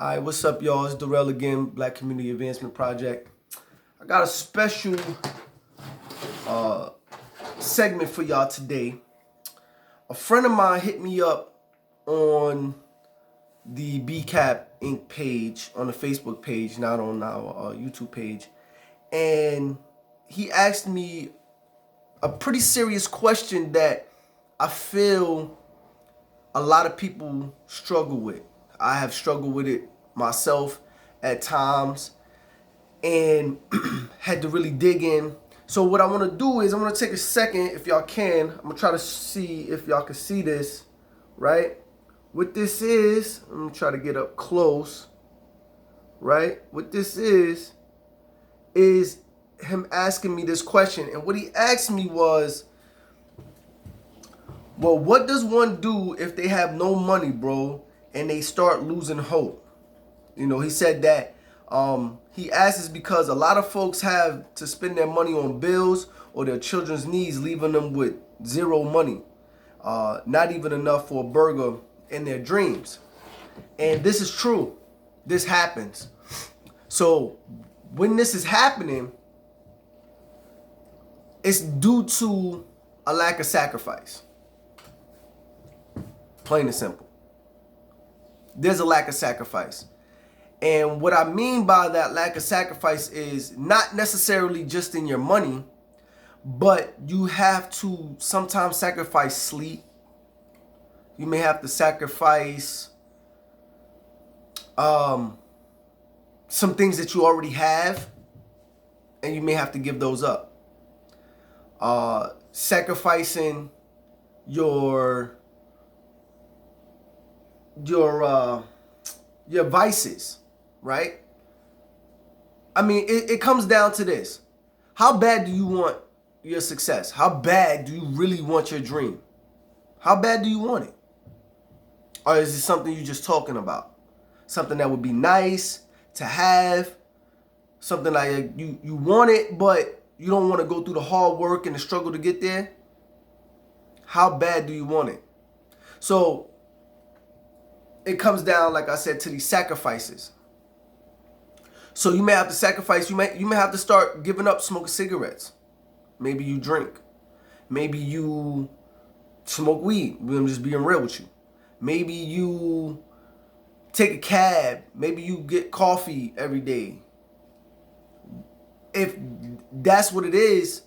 Alright, what's up, y'all? It's Darrell again, Black Community Advancement Project. I got a special segment for y'all today. A friend of mine hit me up on the BCAP Inc. page, on the Facebook page, not on our YouTube page. And he asked me a pretty serious question that I feel a lot of people struggle with. I have struggled with it myself at times and had to really dig in. So what I want to do is I'm going to take a second, if y'all can. I'm going to try to see if y'all can see this, right? What this is, I'm going to try to get up close, right? What this is him asking me this question. And what he asked me was, well, what does one do if they have no money, bro, and they start losing hope? You know, he said that he asked this because a lot of folks have to spend their money on bills or their children's needs, leaving them with zero money, not even enough for a burger in their dreams. And this is true. This happens. So when this is happening, it's due to a lack of sacrifice. Plain and simple. There's a lack of sacrifice. And what I mean by that lack of sacrifice is not necessarily just in your money, but you have to sometimes sacrifice sleep. You may have to sacrifice some things that you already have, and you may have to give those up. Sacrificing your vices, right? I mean, it comes down to this. How bad do you want your success? How bad do you really want your dream? How bad do you want it? Or is it something you're just talking about? Something that would be nice to have, something like you want it, but you don't want to go through the hard work and the struggle to get there? How bad do you want it? So it comes down, like I said, to these sacrifices. So you may have to sacrifice. You may have to start giving up smoking cigarettes. Maybe you drink. Maybe you smoke weed. I'm just being real with you. Maybe you take a cab. Maybe you get coffee every day. If that's what it is,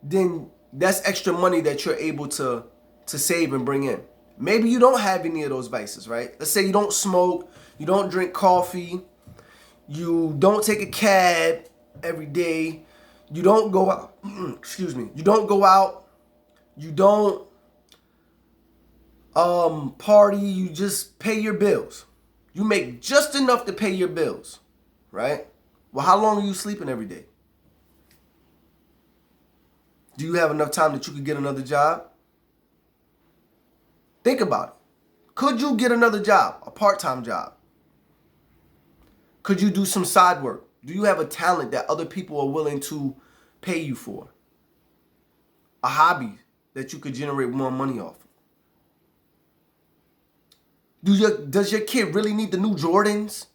then that's extra money that you're able to save and bring in. Maybe you don't have any of those vices, right? Let's say you don't smoke, you don't drink coffee, you don't take a cab every day, you don't go out, excuse me, you don't go out, you don't party, you just pay your bills. You make just enough to pay your bills, right? Well, how long are you sleeping every day? Do you have enough time that you could get another job? Think about it. Could you get another job, a part-time job? Could you do some side work? Do you have a talent that other people are willing to pay you for? A hobby that you could generate more money off of? Does your kid really need the new Jordans?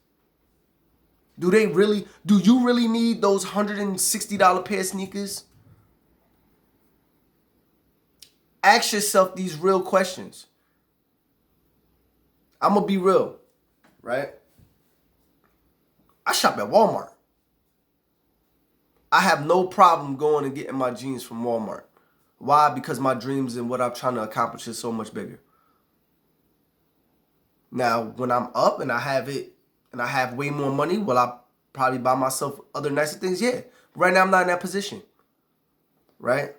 Do you really need those $160 pair of sneakers? Ask yourself these real questions. I'm going to be real, right? I shop at Walmart. I have no problem going and getting my jeans from Walmart. Why? Because my dreams and what I'm trying to accomplish is so much bigger. Now, when I'm up and I have it, and I have way more money, will I probably buy myself other nicer things? Yeah. Right now, I'm not in that position, right?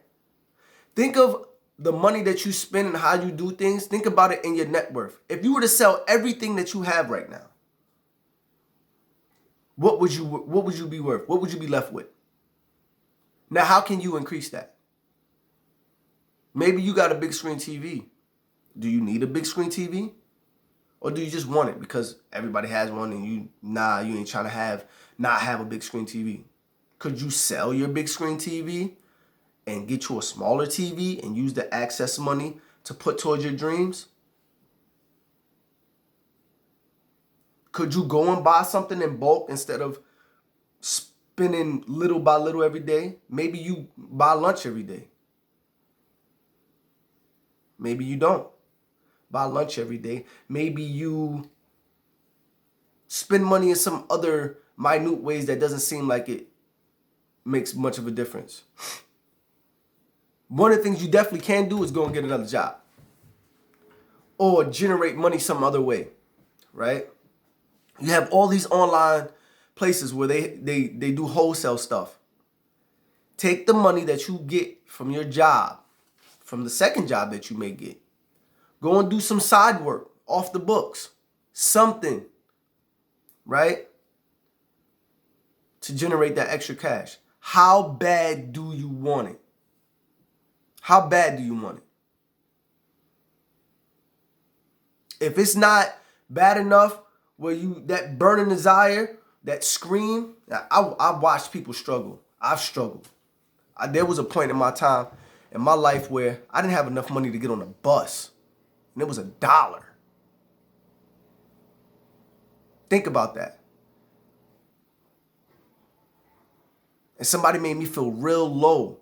Think of the money that you spend and how you do things. Think about it in your net worth. If you were to sell everything that you have right now, what would you be worth? What would you be left with? Now, how can you increase that? Maybe you got a big screen TV. Do you need a big screen TV? Or do you just want it because everybody has one and you ain't trying to not have a big screen TV? Could you sell your big screen TV and get you a smaller TV and use the access money to put towards your dreams? Could you go and buy something in bulk instead of spending little by little every day? Maybe you buy lunch every day. Maybe you don't buy lunch every day. Maybe you spend money in some other minute ways that doesn't seem like it makes much of a difference. One of the things you definitely can do is go and get another job or generate money some other way, right? You have all these online places where they do wholesale stuff. Take the money that you get from your job, from the second job that you may get. Go and do some side work off the books, something, right? To generate that extra cash. How bad do you want it? How bad do you want it? If it's not bad enough where you, that burning desire, that scream, I watched people struggle. I've struggled. There was a point in my time in my life where I didn't have enough money to get on a bus. And it was $1. Think about that. And somebody made me feel real low.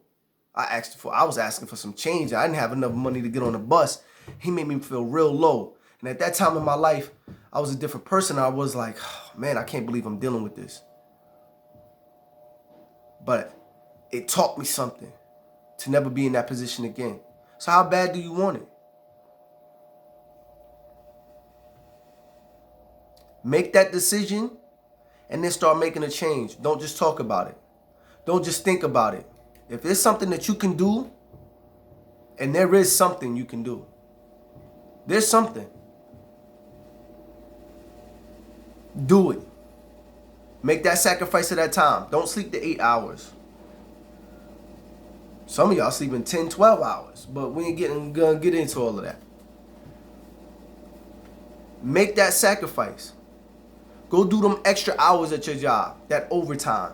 I was asking for some change. I didn't have enough money to get on the bus. He made me feel real low. And at that time in my life, I was a different person. I was like, oh, man, I can't believe I'm dealing with this. But it taught me something to never be in that position again. So how bad do you want it? Make that decision and then start making a change. Don't just talk about it. Don't just think about it. If there's something that you can do, and there is something you can do, there's something, do it. Make that sacrifice of that time. Don't sleep the 8 hours. Some of y'all sleeping 10, 12 hours, but we ain't gonna get into all of that. Make that sacrifice. Go do them extra hours at your job, that overtime.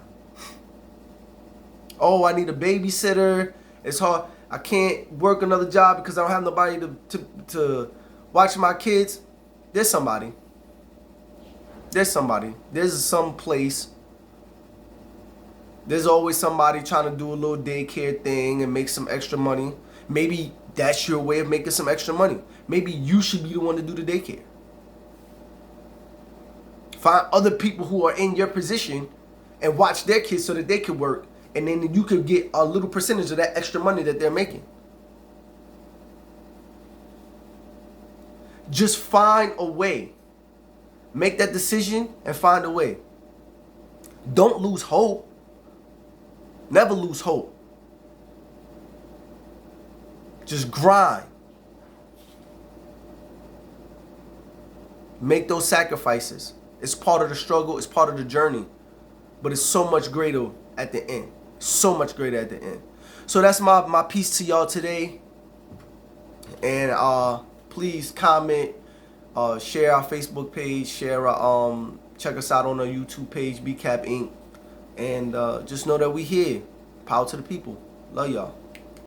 Oh, I need a babysitter. It's hard. I can't work another job because I don't have nobody to watch my kids. There's somebody. There's somebody. There's some place. There's always somebody trying to do a little daycare thing and make some extra money. Maybe that's your way of making some extra money. Maybe you should be the one to do the daycare. Find other people who are in your position and watch their kids so that they can work. And then you could get a little percentage of that extra money that they're making. Just find a way. Make that decision and find a way. Don't lose hope. Never lose hope. Just grind. Make those sacrifices. It's part of the struggle. It's part of the journey. But it's so much greater at the end. So much greater at the end. So that's my piece to y'all today. And please comment, share our Facebook page, share our check us out on our YouTube page, BCAP Inc. And just know that we here. Power to the people. Love y'all.